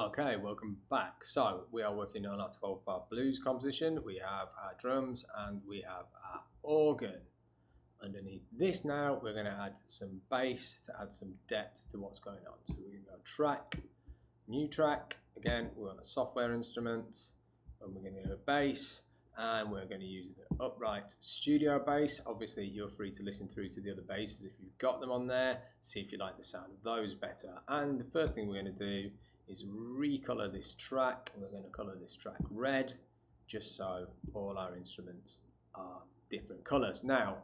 Okay, welcome back. So we are working on our 12-bar blues composition. We have our drums and we have our organ. Underneath this now, we're going to add some bass to add some depth to what's going on. So we're going to go track, new track. Again, we're on a software instrument, and we're going to go bass, and we're going to use the upright studio bass. Obviously, you're free to listen through to the other basses if you've got them on there. See if you like the sound of those better. And the first thing we're going to do is recolor this track. We're going to color this track red, just so all our instruments are different colors. Now,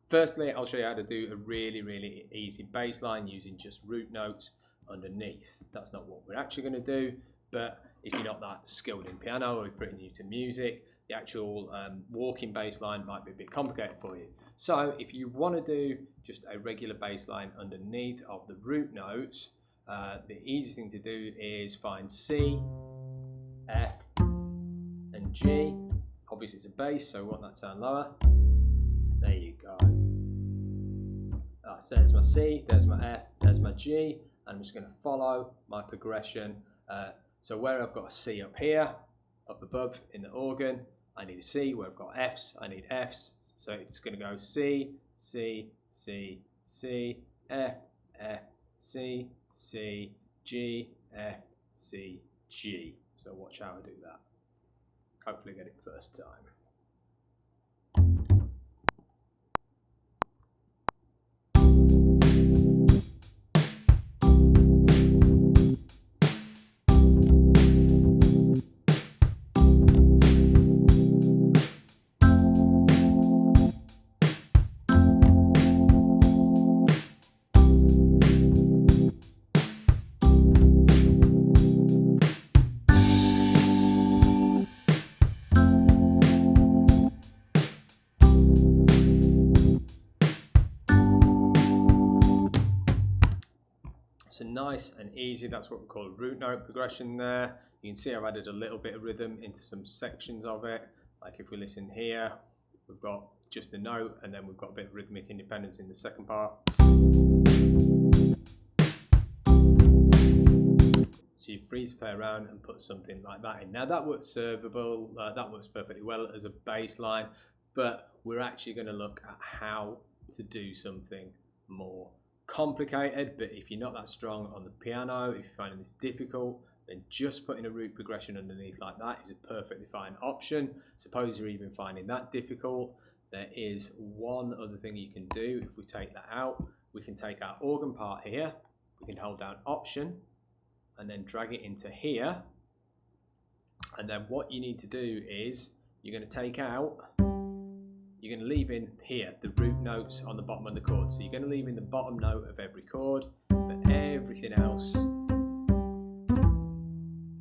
firstly, I'll show you how to do a really easy bass line using just root notes underneath. That's not what we're actually going to do, but if you're not that skilled in piano or you're pretty new to music, the actual walking bass line might be a bit complicated for you. So if you want to do just a regular bass line underneath of the root notes, the easiest thing to do is find C, F, and G. Obviously it's a bass, so we want that to sound lower. There you go. So there's my C, there's my F, there's my G. I'm just going to follow my progression. So where I've got a C up here, up above in the organ, I need a C. Where I've got Fs, I need Fs. So it's going to go C, C, C, C, F, F, C, C, G, F, C, G. So watch how I do that. Hopefully get it first time. So nice and easy, that's what we call a root note progression there. You can see I've added a little bit of rhythm into some sections of it. Like if we listen here, we've got just the note and then we've got a bit of rhythmic independence in the second part. So you're free to play around and put something like that in. Now that works servable, that works perfectly well as a bass line, but we're actually going to look at how to do something more complicated. But if you're not that strong on the piano, if you're finding this difficult, then just putting a root progression underneath like that is a perfectly fine option. Suppose you're even finding that difficult, there is one other thing you can do. If we take that out, we can take our organ part here, we can hold down Option and then drag it into here, and then what you need to do is you're going to take out, you're going to leave in here the root notes on the bottom of the chord. So you're going to leave in the bottom note of every chord, but everything else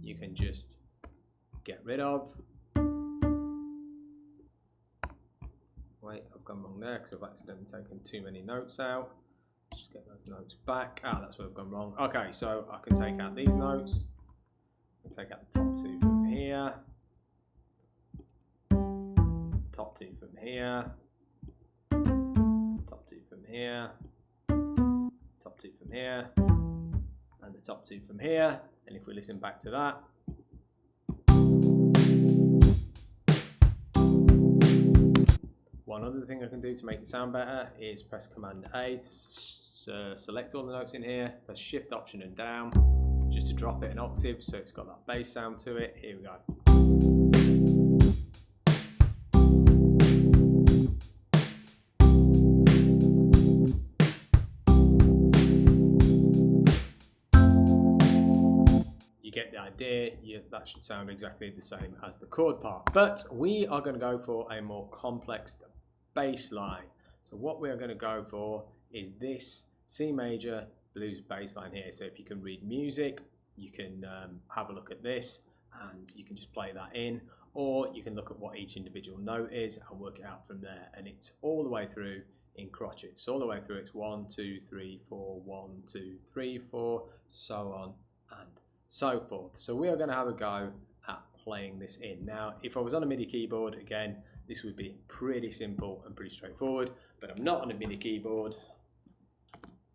you can just get rid of. Wait, I've gone wrong there because I've accidentally taken too many notes out. Just get those notes back. That's where I've gone wrong. Okay, so I can take out these notes. I can take out the top two from here. Top two from here, top two from here, top two from here, and the top two from here. And if we listen back to that, one other thing I can do to make it sound better is press Command A to select all the notes in here, press Shift, Option and down, just to drop it an octave so it's got that bass sound to it. Here we go. Get the idea, that should sound exactly the same as the chord part. But we are going to go for a more complex bass line. So what we are going to go for is this C major blues bass line here. So if you can read music, you can have a look at this and you can just play that in, or you can look at what each individual note is and work it out from there. And it's all the way through in crotchets. So all the way through it's 1, 2, 3, 4, 1, 2, 3, 4, so on and so forth. So we are going to have a go at playing this in. Now, if I was on a MIDI keyboard, again, this would be pretty simple and pretty straightforward, but I'm not on a MIDI keyboard.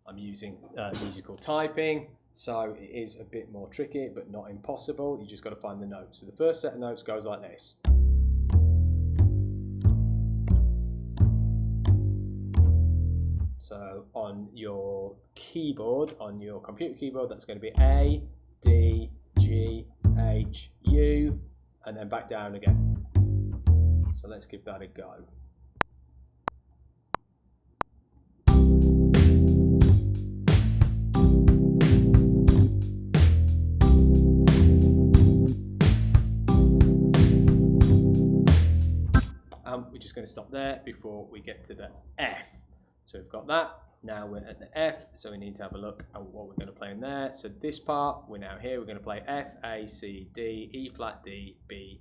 I'm using musical typing. So it is a bit more tricky, but not impossible. You just got to find the notes. So the first set of notes goes like this. So on your keyboard, on your computer keyboard, that's going to be A, D, G, H, U, and then back down again. So let's give that a go. We're just going to stop there before we get to the F. So we've got that. Now we're at the F, so we need to have a look at what we're going to play in there. So this part, we're now here, we're going to play F, A, C, D, E flat, D, B,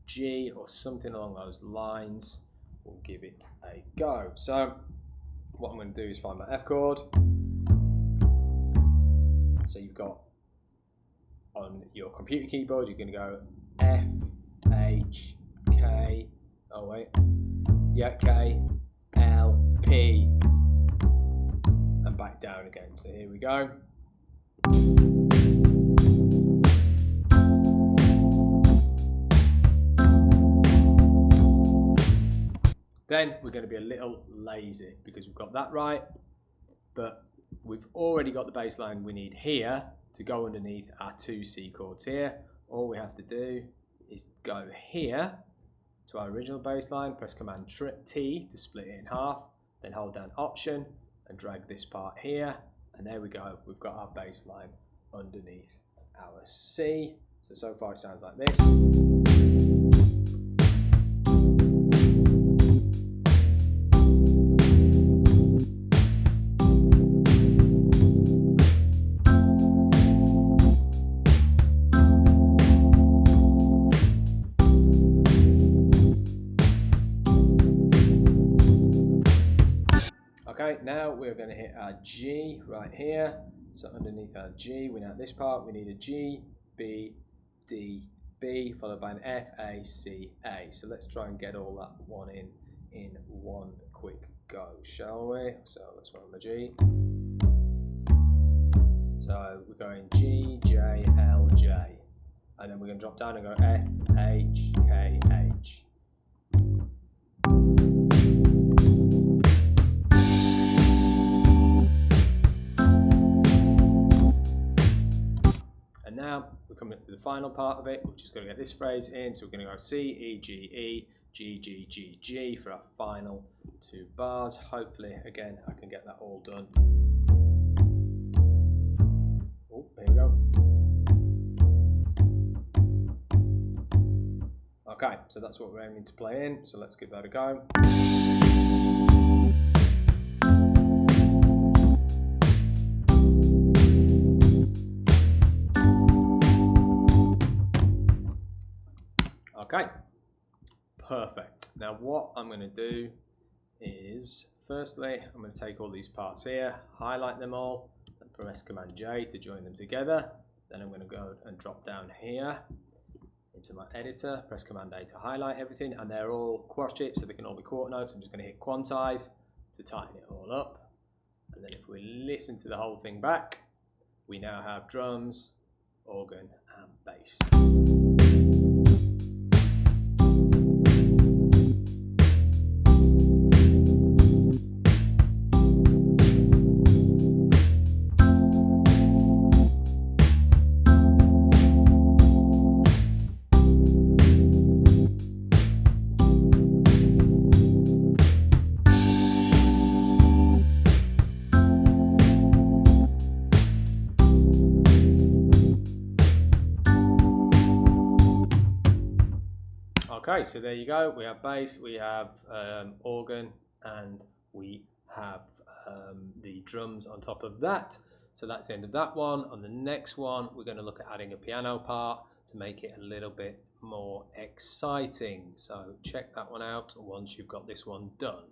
G, or something along those lines. We'll give it a go. So what I'm going to do is find my F chord. So you've got on your computer keyboard, you're going to go F, H, K, oh wait, yeah, K, L, P, and back down again. So here we go. Then we're going to be a little lazy because we've got that right, but we've already got the bass line we need here to go underneath our two C chords here. All we have to do is go here to our original bass line, press Command T to split it in half, then hold down Option and drag this part here, and there we go. We've got our bass line underneath our C. So far it sounds like this. Okay, now we're going to hit our G right here. So underneath our G, we know this part, we need a G, B, D, B, followed by an F, A, C, A. So let's try and get all that one in one quick go, shall we? So let's run my G. So we're going G, J, L, J. And then we're going to drop down and go F, H, K, H. Now we're coming up to the final part of it. We're just going to get this phrase in. So we're going to go C, E, G, E, G, G, G, G for our final two bars. Hopefully, again, I can get that all done. Oh, there we go. Okay, so that's what we're aiming to play in. So let's give that a go. Okay, perfect. Now what I'm going to do is, firstly, I'm going to take all these parts here, highlight them all, and press Command J to join them together. Then I'm going to go and drop down here into my editor, press Command A to highlight everything, and they're all crotchet, so they can all be quarter notes. I'm just going to hit Quantize to tighten it all up. And then if we listen to the whole thing back, we now have drums, organ, and bass. Okay, so there you go. We have bass, we have organ, and we have the drums on top of that. So that's the end of that one. On the next one, we're going to look at adding a piano part to make it a little bit more exciting. So check that one out once you've got this one done.